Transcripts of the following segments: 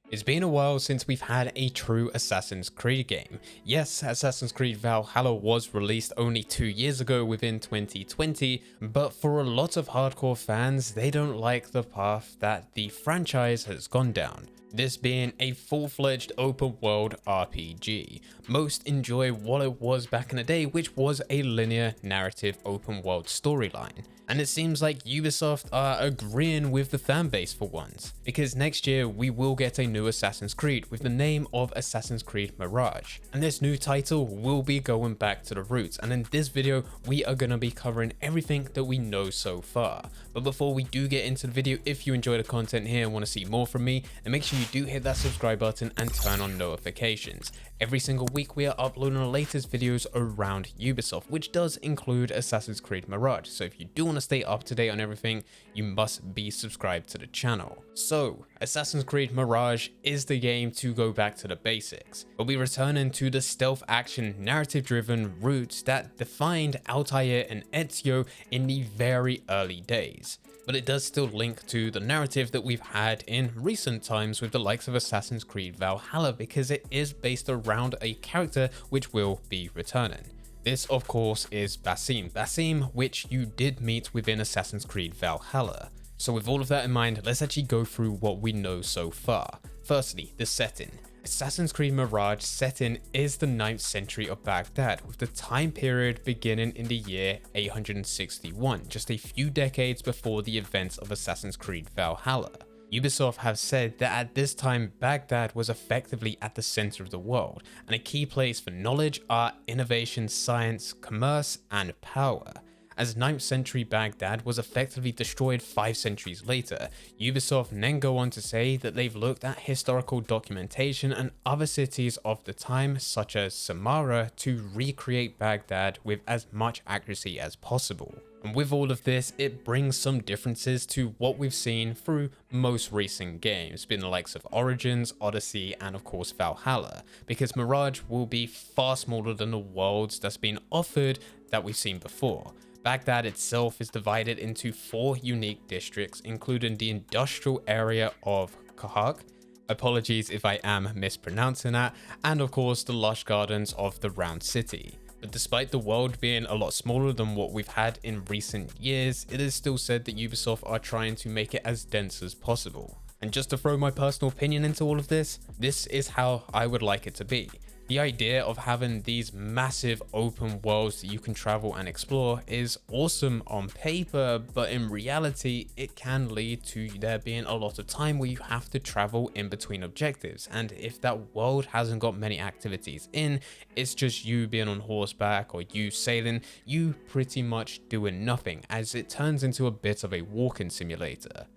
It's been a while since we've had a true Assassin's Creed game. Yes, Assassin's Creed Valhalla was released only 2 years ago within 2020, but for a lot of hardcore fans, they don't like the path that the franchise has gone down. This being a full-fledged open world RPG. Most enjoy what it was back in the day, which was a linear narrative open world storyline. And it seems like Ubisoft are agreeing with the fanbase for once, because next year we will get a new Assassin's Creed with the name of Assassin's Creed Mirage. And this new title will be going back to the roots, and in this video we are going to be covering everything that we know so far. But before we do get into the video, if you enjoy the content here and want to see more from me, then make sure you do hit that subscribe button and turn on notifications. Every single week we are uploading the latest videos around Ubisoft, which does include Assassin's Creed Mirage, so if you do want to stay up to date on everything, you must be subscribed to the channel. So, Assassin's Creed Mirage is the game to go back to the basics. We'll be returning to the stealth action narrative driven roots that defined Altair and Ezio in the very early days. But it does still link to the narrative that we've had in recent times with the likes of Assassin's Creed Valhalla, because it is based around a character which will be returning. This of course is Basim, which you did meet within Assassin's Creed Valhalla. So with all of that in mind, let's actually go through what we know so far. Firstly, the setting. Assassin's Creed Mirage setting is the 9th century of Baghdad, with the time period beginning in the year 861, just a few decades before the events of Assassin's Creed Valhalla. Ubisoft have said that at this time Baghdad was effectively at the center of the world, and a key place for knowledge, art, innovation, science, commerce, and power. As 9th century Baghdad was effectively destroyed 5 centuries later, Ubisoft then go on to say that they've looked at historical documentation and other cities of the time, such as Samarra, to recreate Baghdad with as much accuracy as possible. And with all of this, it brings some differences to what we've seen through most recent games, being the likes of Origins, Odyssey, and of course Valhalla, because Mirage will be far smaller than the worlds that's been offered that we've seen before. Baghdad itself is divided into 4 unique districts, including the industrial area of Kahak, apologies if I am mispronouncing that, and of course the lush gardens of the Round City. But despite the world being a lot smaller than what we've had in recent years, it is still said that Ubisoft are trying to make it as dense as possible. And just to throw my personal opinion into all of this is how I would like it to be. The idea of having these massive open worlds that you can travel and explore is awesome on paper, but in reality, it can lead to there being a lot of time where you have to travel in between objectives. And if that world hasn't got many activities in, it's just you being on horseback or you sailing, you pretty much doing nothing, as it turns into a bit of a walking simulator.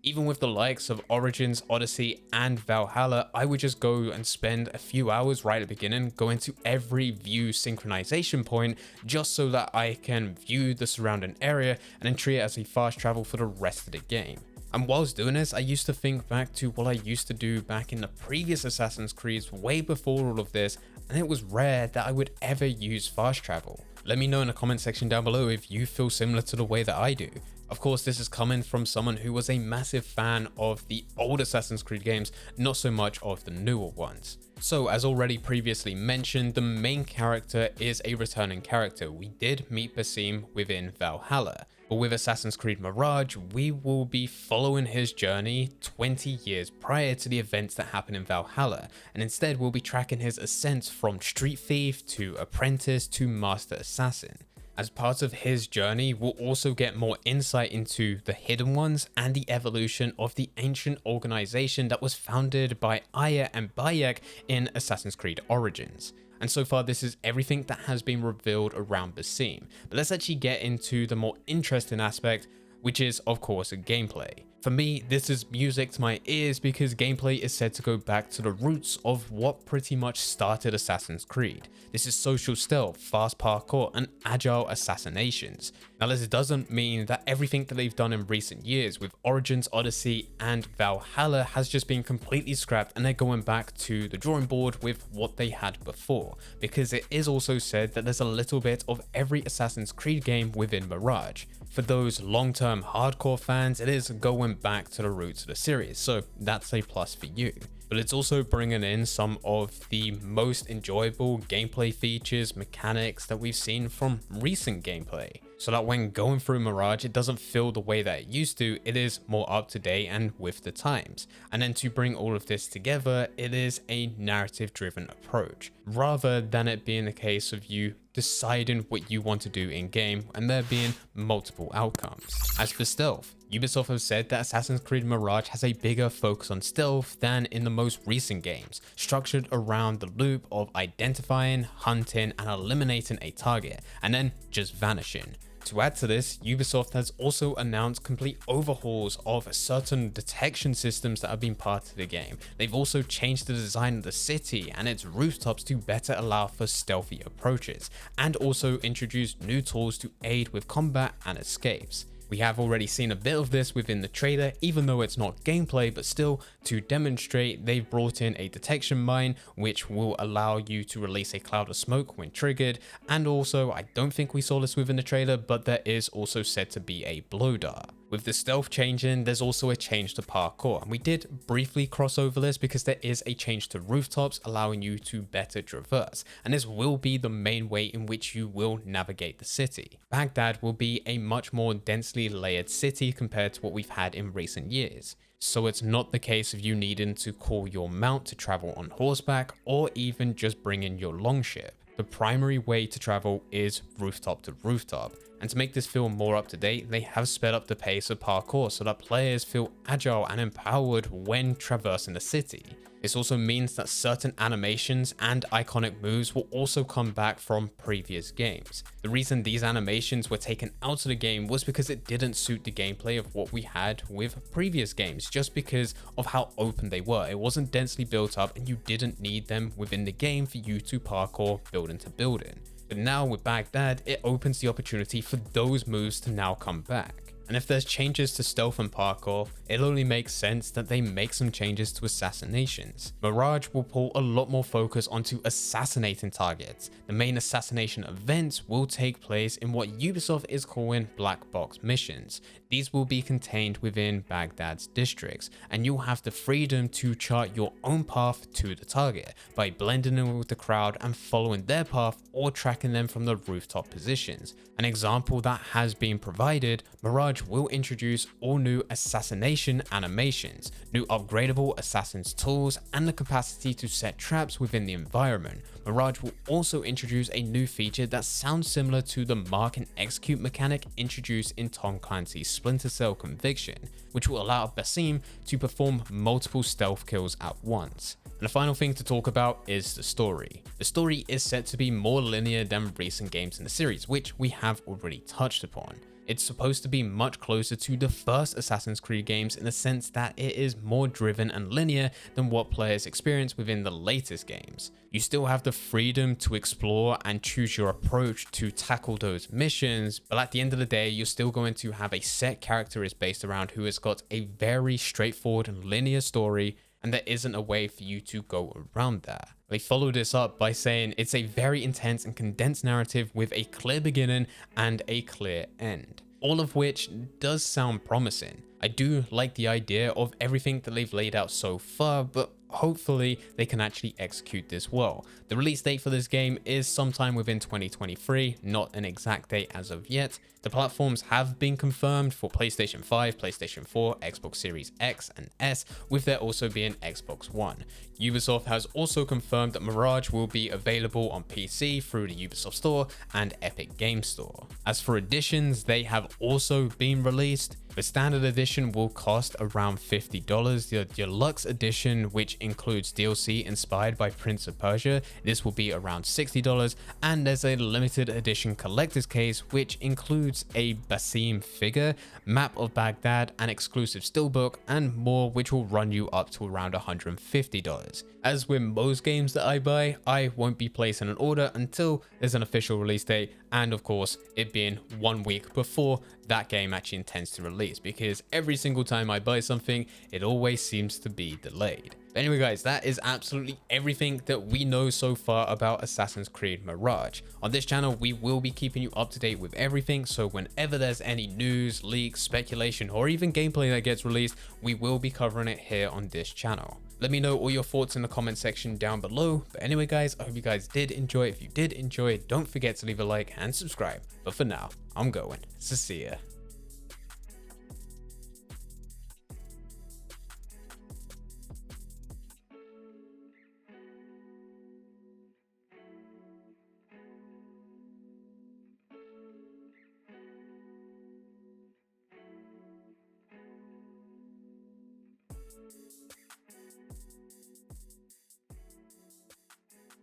Even with the likes of Origins, Odyssey, and Valhalla, I would just go and spend a few hours right at the beginning going to every view synchronization point just so that I can view the surrounding area and then treat it as a fast travel for the rest of the game. And whilst doing this, I used to think back to what I used to do back in the previous Assassin's Creeds way before all of this, and it was rare that I would ever use fast travel. Let me know in the comment section down below if you feel similar to the way that I do. Of course, this is coming from someone who was a massive fan of the old Assassin's Creed games, not so much of the newer ones. So, as already previously mentioned, the main character is a returning character. We did meet Basim within Valhalla, but with Assassin's Creed Mirage, we will be following his journey 20 years prior to the events that happen in Valhalla, and instead we'll be tracking his ascent from street thief to apprentice to master assassin. As part of his journey, we'll also get more insight into the Hidden Ones and the evolution of the ancient organization that was founded by Aya and Bayek in Assassin's Creed Origins. And so far, this is everything that has been revealed around Basim. But let's actually get into the more interesting aspect, which is of course gameplay. For me, this is music to my ears because gameplay is said to go back to the roots of what pretty much started Assassin's Creed. This is social stealth, fast parkour, and agile assassinations. Now this doesn't mean that everything that they've done in recent years with Origins, Odyssey, and Valhalla has just been completely scrapped and they're going back to the drawing board with what they had before, because it is also said that there's a little bit of every Assassin's Creed game within Mirage. For those long-term hardcore fans, it is going back to the roots of the series, so that's a plus for you. but it's also bringing in some of the most enjoyable gameplay features, mechanics that we've seen from recent gameplay. So that when going through Mirage, it doesn't feel the way that it used to, it is more up to date and with the times. And then to bring all of this together, it is a narrative driven approach, rather than it being a case of you deciding what you want to do in game and there being multiple outcomes. As for stealth, Ubisoft have said that Assassin's Creed Mirage has a bigger focus on stealth than in the most recent games, structured around the loop of identifying, hunting, and eliminating a target, and then just vanishing. To add to this, Ubisoft has also announced complete overhauls of certain detection systems that have been part of the game. They've also changed the design of the city and its rooftops to better allow for stealthy approaches, and also introduced new tools to aid with combat and escapes. We have already seen a bit of this within the trailer, even though it's not gameplay, but still, to demonstrate, they've brought in a detection mine, which will allow you to release a cloud of smoke when triggered. And also, I don't think we saw this within the trailer, but there is also said to be a blow dart. With the stealth changing, there's also a change to parkour, and we did briefly cross over this because there is a change to rooftops allowing you to better traverse, and this will be the main way in which you will navigate the city. Baghdad will be a much more densely layered city compared to what we've had in recent years. So it's not the case of you needing to call your mount to travel on horseback or even just bring in your longship. The primary way to travel is rooftop to rooftop, and to make this feel more up to date, they have sped up the pace of parkour so that players feel agile and empowered when traversing the city. This also means that certain animations and iconic moves will also come back from previous games. The reason these animations were taken out of the game was because it didn't suit the gameplay of what we had with previous games, just because of how open they were. It wasn't densely built up and you didn't need them within the game for you to parkour building to building. But now with Baghdad, it opens the opportunity for those moves to now come back. And if there's changes to stealth and parkour, it only makes sense that they make some changes to assassinations. Mirage will pull a lot more focus onto assassinating targets. The main assassination events will take place in what Ubisoft is calling black box missions. These will be contained within Baghdad's districts, and you'll have the freedom to chart your own path to the target by blending in with the crowd and following their path or tracking them from the rooftop positions. An example that has been provided, Mirage will introduce all new assassination animations, new upgradable assassins tools, and the capacity to set traps within the environment. Mirage will also introduce a new feature that sounds similar to the mark and execute mechanic introduced in Tom Clancy's Splinter Cell Conviction, which will allow Basim to perform multiple stealth kills at once. And the final thing to talk about is the story. The story is set to be more linear than recent games in the series, which we have already touched upon. It's supposed to be much closer to the first Assassin's Creed games in the sense that it is more driven and linear than what players experience within the latest games. You still have the freedom to explore and choose your approach to tackle those missions, but at the end of the day, you're still going to have a set character based around who has got a very straightforward and linear story, and there isn't a way for you to go around that. They follow this up by saying it's a very intense and condensed narrative with a clear beginning and a clear end. All of which does sound promising. I do like the idea of everything that they've laid out so far, but hopefully they can actually execute this well. The release date for this game is sometime within 2023, not an exact date as of yet. The platforms have been confirmed for PlayStation 5, PlayStation 4, Xbox Series X and S, with there also being Xbox One. Ubisoft has also confirmed that Mirage will be available on PC through the Ubisoft Store and Epic Games Store. As for editions, they have also been released. The standard edition will cost around $50. The deluxe edition, which includes DLC inspired by Prince of Persia, this will be around $60, and there's a limited edition collector's case which includes a Basim figure, map of Baghdad, an exclusive steelbook, and more, which will run you up to around $150. As with most games that I buy, I won't be placing an order until there's an official release date, and of course it being 1 week before that game actually intends to release, because every single time I buy something, it always seems to be delayed. But anyway guys, that is absolutely everything that we know so far about Assassin's Creed Mirage. On this channel, we will be keeping you up to date with everything, so whenever there's any news, leaks, speculation, or even gameplay that gets released, we will be covering it here on this channel. Let me know all your thoughts in the comment section down below. But anyway guys, I hope you guys did enjoy. If you did enjoy, don't forget to leave a like and subscribe. But for now, I'm going. So see ya.